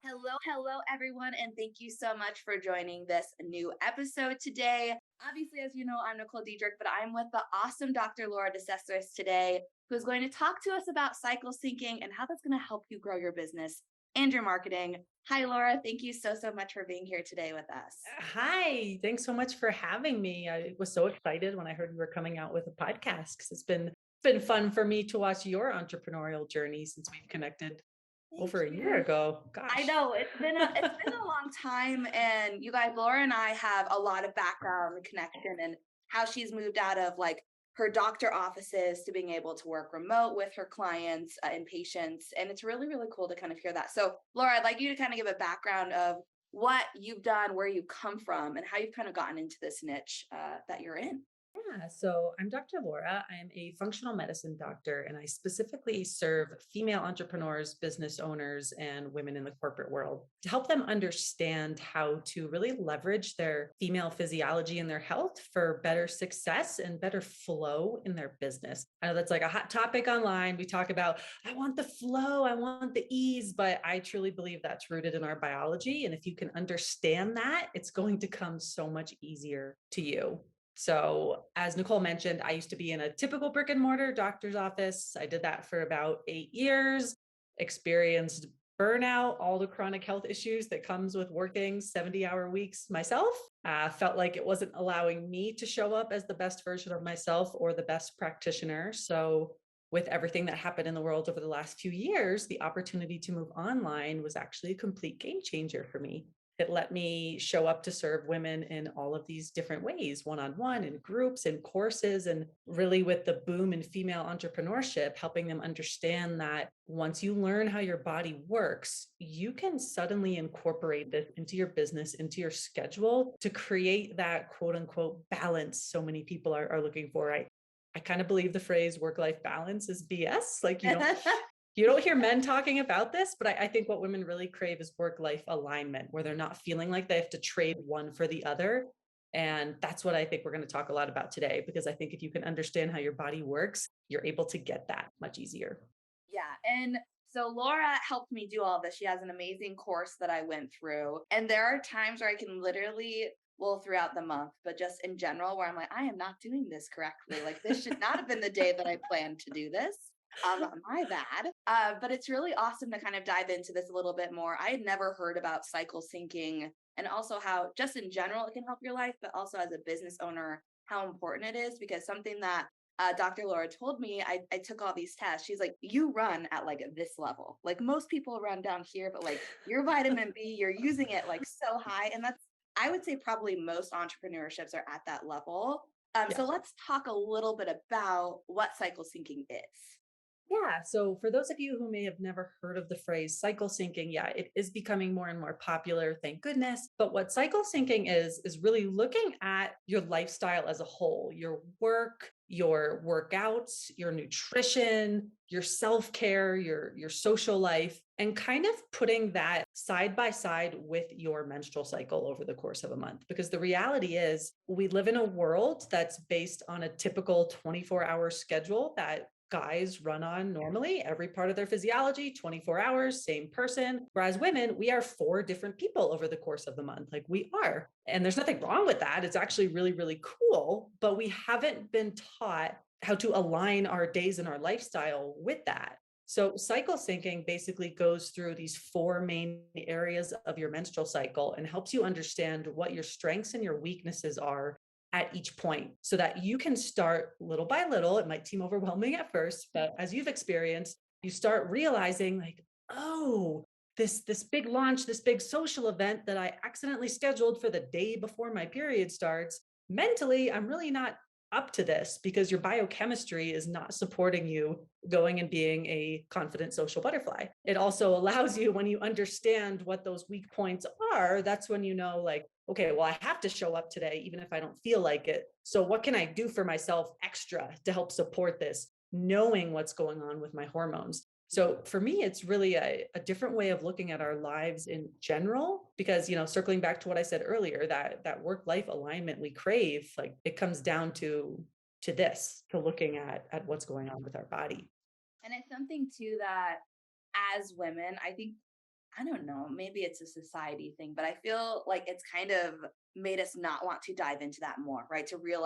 Hello, everyone, and thank you so much for joining this new episode today. Obviously, as you know, I'm Nicole Diedrich, but I'm with the awesome Dr. Laura Decesaris today, who's going to talk to us about cycle syncing and how that's going to help you grow your business and your marketing. Hi, Laura. Thank you so much for being here today with us. Hi, thanks so much for having me. I was so excited when I heard you were coming out with a podcast because it's been fun for me to watch your entrepreneurial journey since we've connected Thank over a year you. ago. I Gosh. know it's been a long time, and you guys, Laura and I have a lot of background connection and how she's moved out of like her doctor offices to being able to work remote with her clients and patients, and it's really cool to kind of hear that. So, Laura, I'd like you to kind of give a background of what you've done, where you come from, and how you've kind of gotten into this niche that you're in. Yeah, so I'm Dr. Laura. I'm a functional medicine doctor, and I specifically serve female entrepreneurs, business owners, and women in the corporate world to help them understand how to really leverage their female physiology and their health for better success and better flow in their business. I know that's like a hot topic online. We talk about, I want the flow, I want the ease, but I truly believe that's rooted in our biology. And if you can understand that, it's going to come so much easier to you. So, as Nicole mentioned, I used to be in a typical brick and mortar doctor's office. I did that for about 8 years, experienced burnout, all the chronic health issues that comes with working 70-hour weeks myself. Felt like it wasn't allowing me to show up as the best version of myself or the best practitioner. So, with everything that happened in the world over the last few years, the opportunity to move online was actually a complete game changer for me. It let me show up to serve women in all of these different ways, one on one, in groups, in courses, and really with the boom in female entrepreneurship, helping them understand that once you learn how your body works, you can suddenly incorporate this into your business, into your schedule to create that quote unquote balance so many people are looking for. I kind of believe the phrase work-life balance is BS. Like you don't hear men talking about this, but I think what women really crave is work-life alignment, where they're not feeling like they have to trade one for the other. And that's what I think we're going to talk a lot about today, because I think if you can understand how your body works, you're able to get that much easier. Yeah. And so Laura helped me do all this. She has an amazing course that I went through. And there are times where I can literally, well, throughout the month, but just in general, where I'm like, I am not doing this correctly. Like, this should not have been the day that I planned to do this. My bad. But it's really awesome to kind of dive into this a little bit more. I had never heard about cycle syncing and also how, just in general, it can help your life, but also as a business owner, how important it is because something that Dr. Laura told me, I took all these tests. She's like, you run at like this level. Like most people run down here, but like your vitamin B, you're using it like so high. And that's, I would say, probably most entrepreneurships are at that level. Yeah. So let's talk a little bit about what cycle syncing is. Yeah. So, for those of you who may have never heard of the phrase cycle syncing, yeah, it is becoming more and more popular, thank goodness. But what cycle syncing is really looking at your lifestyle as a whole, your work, your workouts, your nutrition, your self care, your social life, and kind of putting that side by side with your menstrual cycle over the course of a month. Because the reality is, we live in a world that's based on a typical 24-hour schedule that guys run on normally, every part of their physiology, 24 hours, same person. Whereas women, we are four different people over the course of the month. Like we are. And there's nothing wrong with that. It's actually really cool. But we haven't been taught how to align our days and our lifestyle with that. So, cycle syncing basically goes through these four main areas of your menstrual cycle and helps you understand what your strengths and your weaknesses are at each point so that you can start little by little. It might seem overwhelming at first, but as you've experienced, you start realizing like, oh, this big launch, this big social event that I accidentally scheduled for the day before my period starts, mentally, I'm really not up to this because your biochemistry is not supporting you going and being a confident social butterfly. It also allows you, when you understand what those weak points are, that's when you know, like, okay, well, I have to show up today, even if I don't feel like it. So, what can I do for myself extra to help support this, knowing what's going on with my hormones? So for me, it's really a different way of looking at our lives in general, because, circling back to what I said earlier, that work-life alignment we crave, like it comes down to this, to looking at what's going on with our body. And it's something too that as women, I think I don't know, maybe it's a society thing, but I feel like it's kind of made us not want to dive into that more, right? To realize